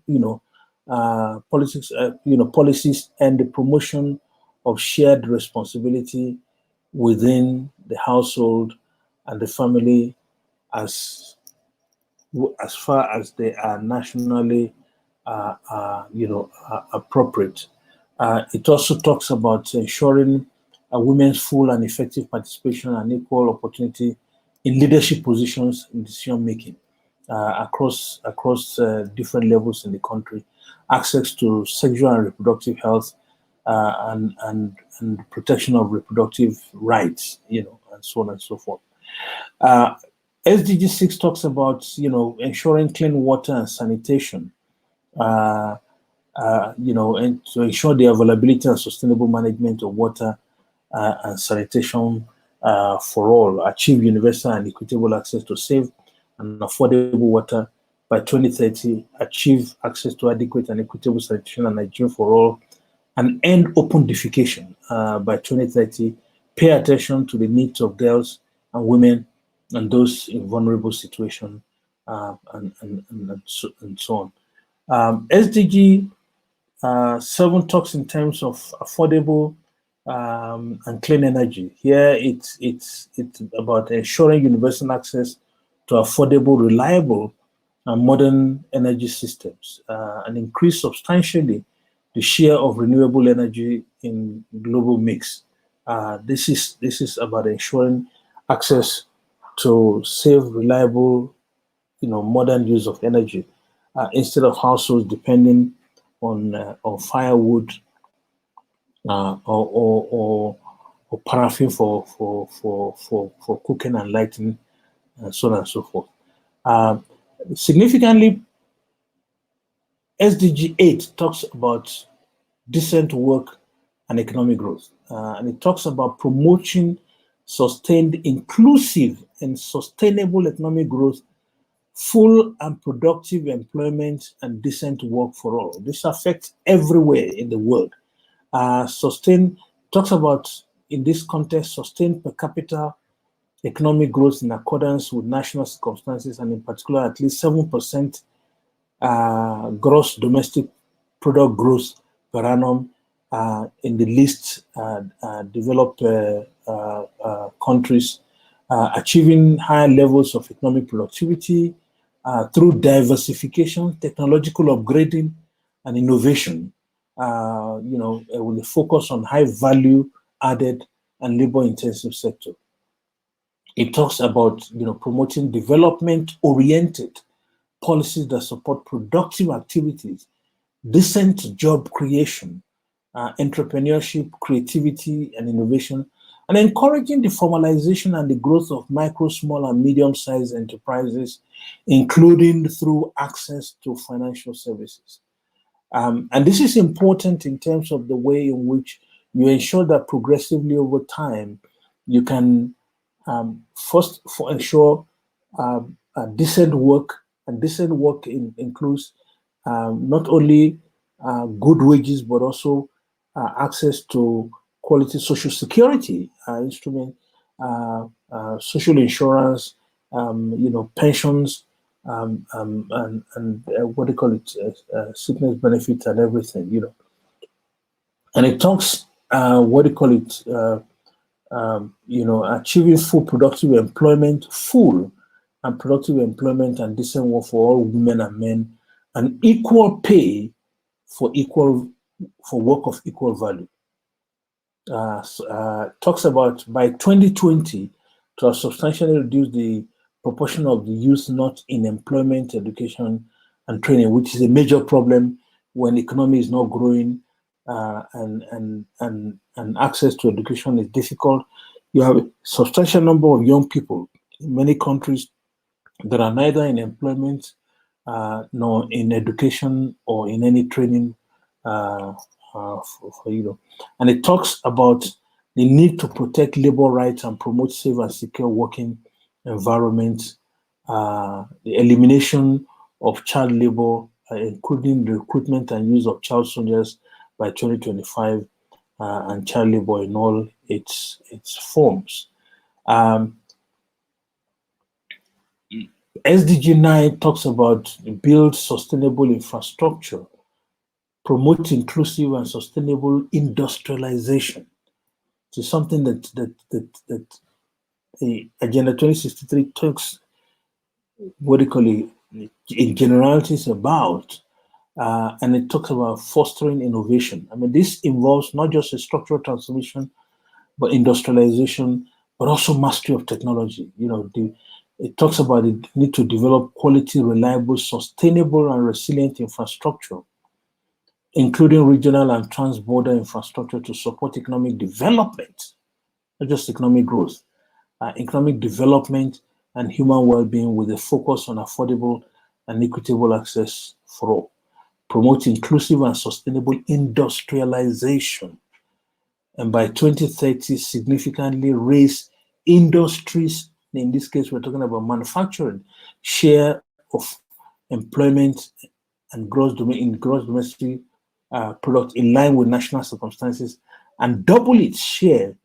policies, and the promotion of shared responsibility within the household and the family as far as they are nationally appropriate. It also talks about ensuring women's full and effective participation and equal opportunity in leadership positions in decision making across different levels in the country, access to sexual and reproductive health, and protection of reproductive rights, and so on and so forth. SDG 6 talks about ensuring clean water and sanitation, and to ensure the availability and sustainable management of water and sanitation for all, achieve universal and equitable access to safe and affordable water by 2030, achieve access to adequate and equitable sanitation and hygiene for all, and end open defecation by 2030, pay attention to the needs of girls and women and those in vulnerable situations, and so on. SDG 7 talks in terms of affordable and clean energy. Here, it's about ensuring universal access to affordable, reliable, and modern energy systems, and increase substantially the share of renewable energy in global mix. This is about ensuring access to safe, reliable, modern use of energy instead of households depending on firewood or paraffin for cooking and lighting, and so on and so forth. Significantly, SDG 8 talks about decent work and economic growth, and it talks about promoting sustained, inclusive, and sustainable economic growth, full and productive employment, and decent work for all. This affects everywhere in the world. Sustain talks about, in this context, sustained per capita economic growth in accordance with national circumstances, and in particular, at least 7% gross domestic product growth per annum in the least developed countries, achieving higher levels of economic productivity through diversification, technological upgrading, and innovation, with a focus on high value added and labor intensive sector. It talks about promoting development oriented policies that support productive activities, decent job creation, entrepreneurship, creativity, and innovation, and encouraging the formalization and the growth of micro, small, and medium-sized enterprises, including through access to financial services. And this is important in terms of the way in which you ensure that progressively over time, you can first ensure decent work, and decent work includes not only good wages, but also access to quality social security instrument, social insurance, pensions, and what do you call it, sickness benefits and everything. And it talks, what do you call it, achieving full and productive employment and decent work for all women and men, and equal pay for work of equal value. Talks about by 2020 to have substantially reduced the proportion of the youth not in employment, education, and training, which is a major problem when the economy is not growing and access to education is difficult. You have a substantial number of young people in many countries that are neither in employment nor in education or in any training And it talks about the need to protect labor rights and promote safe and secure working environments, the elimination of child labor, including the recruitment and use of child soldiers by 2025, and child labor in all its forms. SDG 9 talks about build sustainable infrastructure, promote inclusive and sustainable industrialization. It's something that Agenda 2063 talks, what do you call it, in generalities about, and it talks about fostering innovation. I mean, this involves not just a structural transformation, but industrialization, but also mastery of technology. It talks about the need to develop quality, reliable, sustainable, and resilient infrastructure, including regional and trans-border infrastructure to support economic development, not just economic growth, economic development and human well-being with a focus on affordable and equitable access for all. Promote inclusive and sustainable industrialization. And by 2030, significantly raise industries, in this case, we're talking about manufacturing, share of employment and gross domestic product in line with national circumstances, and double its share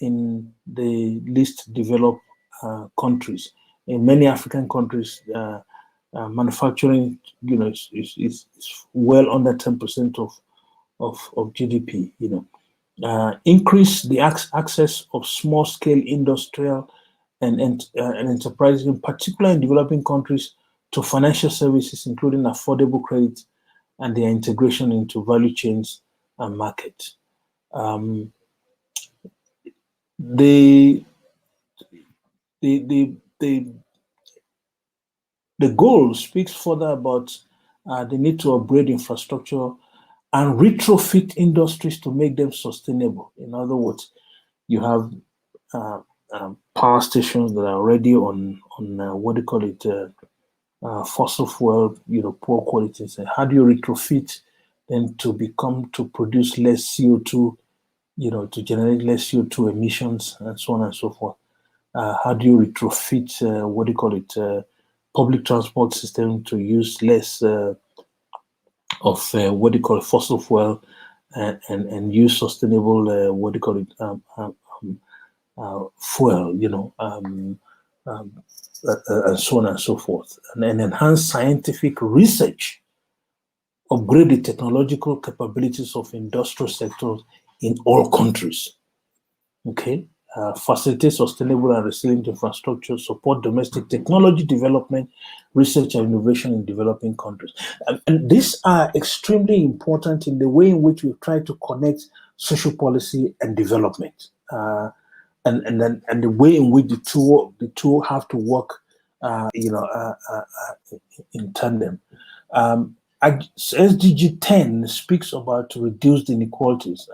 in the least developed countries. In many African countries, manufacturing, is well under 10% of GDP. Increase the access of small-scale industrial and enterprises, in particular in developing countries, to financial services, including affordable credit and their integration into value chains and markets. The goal speaks further about the need to upgrade infrastructure and retrofit industries to make them sustainable. In other words, you have power stations that are already on what do you call it, fossil fuel, poor quality. So how do you retrofit them to produce less CO2, to generate less CO2 emissions and so on and so forth? How do you retrofit, what do you call it, public transport system to use less of what do you call it, fossil fuel and use sustainable, what do you call it, fuel, and so on and so forth, and enhance scientific research, upgrade the technological capabilities of industrial sectors in all countries. Okay, facilitate sustainable and resilient infrastructure, support domestic technology development, research and innovation in developing countries. And these are extremely important in the way in which we try to connect social policy and development, and the way in which the two have to work, in tandem. SDG 10 speaks about to reduce the inequalities,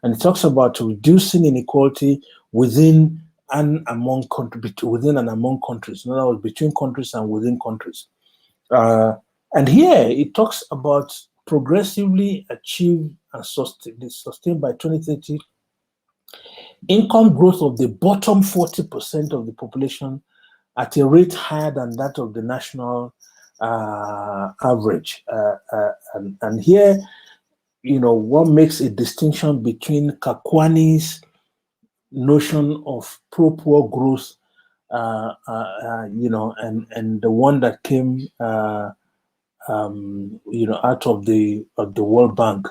and it talks about reducing inequality within and among countries. In other words, between countries and within countries. And here it talks about progressively achieve and sustain by 2030 income growth of the bottom 40% of the population at a rate higher than that of the national average. And here, one makes a distinction between Kakwani's notion of pro-poor growth, and the one that came, out of the World Bank,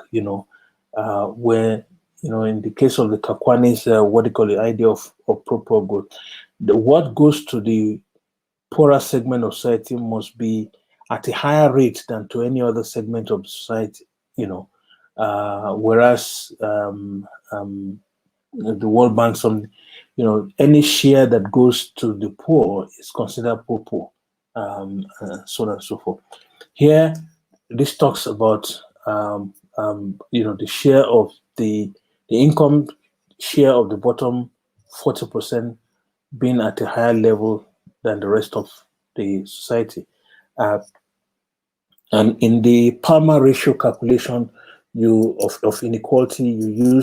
where, in the case of the Kakwani's, what they call the idea of pro-poor growth, what goes to the poorer segment of society must be at a higher rate than to any other segment of society, whereas the World Bank, any share that goes to the poor is considered poor, so on and so forth. Here, this talks about the share of the income share of the bottom 40% being at a higher level than the rest of the society. And in the Palmer ratio calculation of inequality, you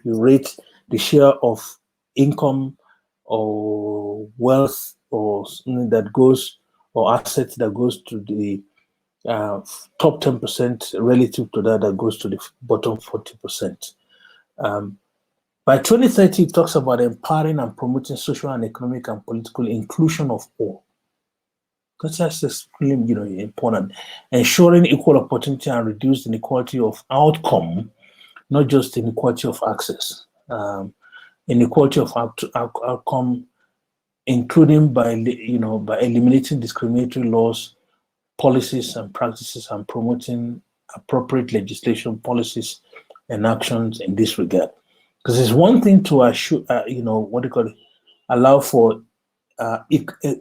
rate the share of income or wealth or something that goes, or assets that goes to the top 10% relative to that goes to the bottom 40%. By 2030, it talks about empowering and promoting social and economic and political inclusion of all. Because that's extremely, important. Ensuring equal opportunity and reduce inequality of outcome, not just inequality of access. Inequality of outcome, including by eliminating discriminatory laws, policies and practices, and promoting appropriate legislation, policies, and actions in this regard. Because it's one thing to assure, allow for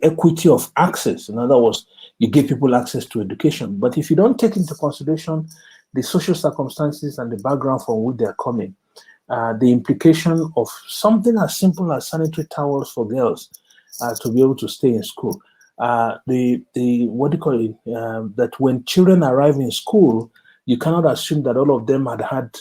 equity of access. In other words, you give people access to education. But if you don't take into consideration the social circumstances and the background from which they are coming, the implication of something as simple as sanitary towels for girls to be able to stay in school. That when children arrive in school, you cannot assume that all of them had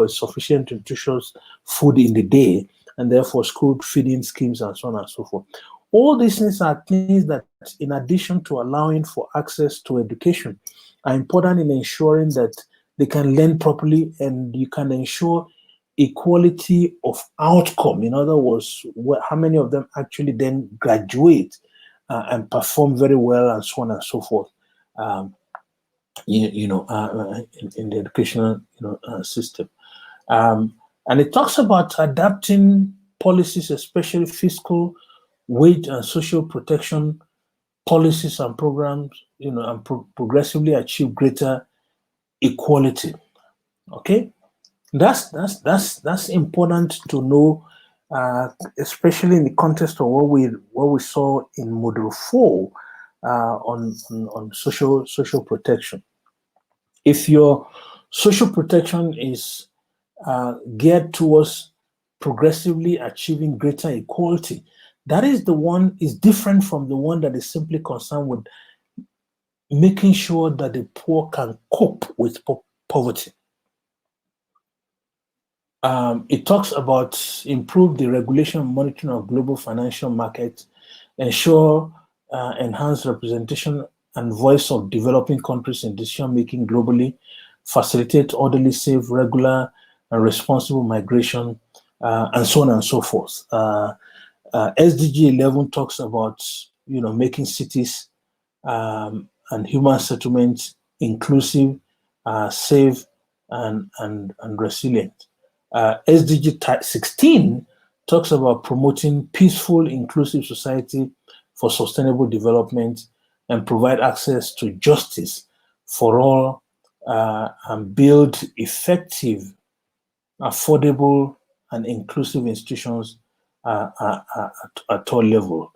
sufficient nutritious food in the day, and therefore school feeding schemes and so on and so forth. All these things are things that, in addition to allowing for access to education, are important in ensuring that they can learn properly, and you can ensure equality of outcome. In other words, how many of them actually then graduate and perform very well, and so on and so forth. In the educational system. And it talks about adapting policies, especially fiscal, wage, and social protection policies and programs, and progressively achieve greater equality. Okay, that's important to know, especially in the context of what we saw in Module 4 on social protection. If your social protection is geared towards progressively achieving greater equality, that is different from the one that is simply concerned with making sure that the poor can cope with poverty. It talks about improve the regulation and monitoring of global financial markets, ensure enhanced representation and voice of developing countries in decision-making globally, facilitate orderly, safe, regular, and responsible migration, and so on and so forth. SDG 11 talks about making cities and human settlements inclusive, safe, and resilient. SDG 16 talks about promoting peaceful, inclusive society for sustainable development and provide access to justice for all and build effective, affordable, and inclusive institutions at all levels.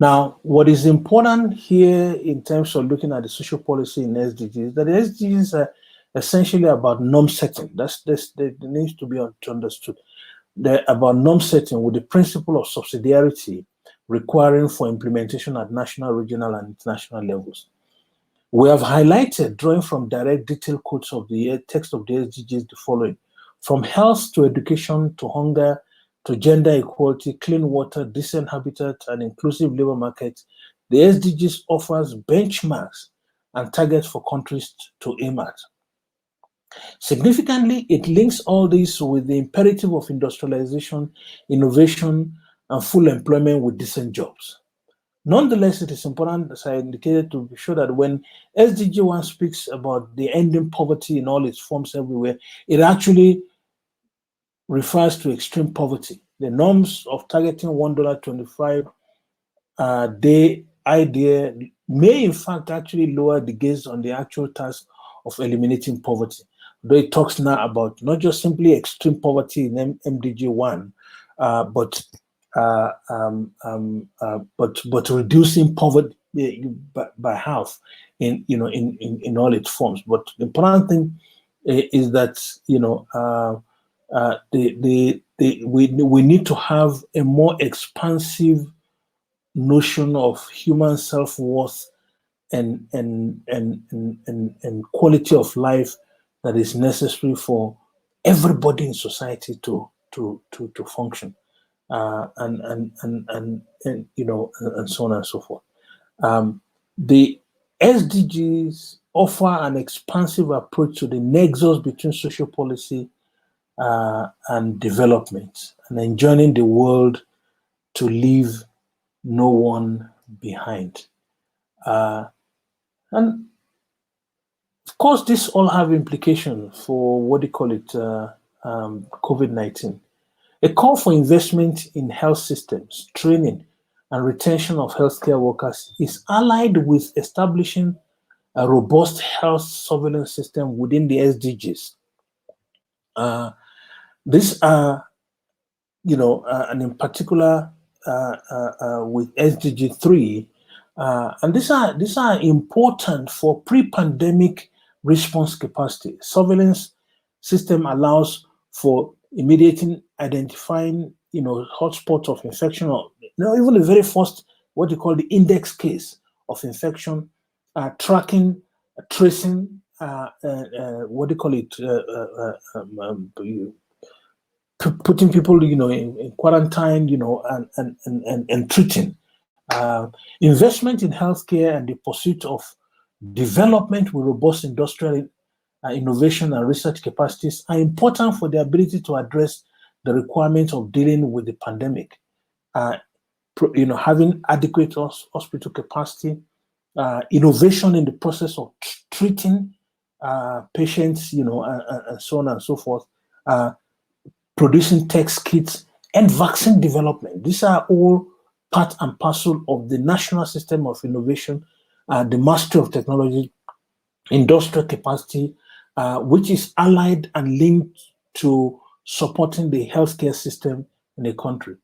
Now, what is important here in terms of looking at the social policy in SDGs, that the SDGs are essentially about norm setting. That needs to be understood. They're about norm setting with the principle of subsidiarity requiring for implementation at national, regional, and international levels. We have highlighted, drawing from direct detailed quotes of the text of the SDGs, the following: from health to education to hunger to gender equality, clean water, decent habitat, and inclusive labor markets, the SDGs offers benchmarks and targets for countries to aim at. Significantly, it links all this with the imperative of industrialization, innovation, and full employment with decent jobs. Nonetheless, it is important, as I indicated, to be sure that when SDG 1 speaks about the ending poverty in all its forms everywhere, it actually refers to extreme poverty. The norms of targeting $1.25 day idea may in fact actually lower the gaze on the actual task of eliminating poverty. Though it talks now about not just simply extreme poverty in MDG 1, but reducing poverty by half in all its forms. But the important thing is that we need to have a more expansive notion of human self-worth and quality of life that is necessary for everybody in society to function, and so on and so forth. The SDGs offer an expansive approach to the nexus between social policy and development, and enjoining the world to leave no one behind. And of course, this all have implications for what they call it, COVID-19. A call for investment in health systems, training, and retention of healthcare workers is allied with establishing a robust health surveillance system within the SDGs. These are, and in particular with SDG 3, and these are important for pre-pandemic response capacity. Surveillance system allows for immediately identifying, hotspots of infection, or even the very first, what you call the index case of infection, tracking, tracing, what do you call it, putting people, in quarantine, and treating. Investment in healthcare and the pursuit of development with robust industrial innovation and research capacities are important for the ability to address the requirements of dealing with the pandemic. Having adequate hospital capacity, innovation in the process of treating patients, and so on and so forth, producing test kits and vaccine development. These are all part and parcel of the national system of innovation, the mastery of technology, industrial capacity, which is allied and linked to supporting the healthcare system in a country.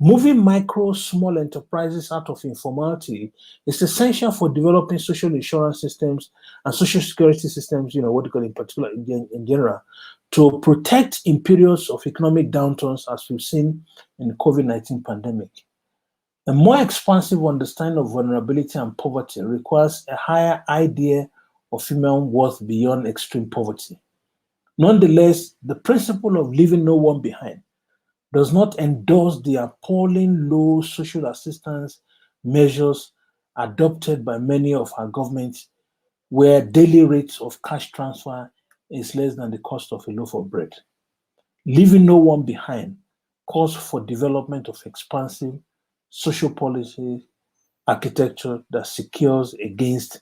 Moving micro, small enterprises out of informality is essential for developing social insurance systems and social security systems, what you call in particular in general, to protect in periods of economic downturns, as we've seen in the COVID-19 pandemic. A more expansive understanding of vulnerability and poverty requires a higher idea of human worth beyond extreme poverty. Nonetheless, the principle of leaving no one behind does not endorse the appalling low social assistance measures adopted by many of our governments, where daily rates of cash transfer is less than the cost of a loaf of bread. Leaving no one behind calls for development of expansive social policy architecture that secures against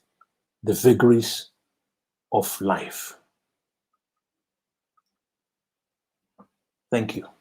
the vagaries of life. Thank you.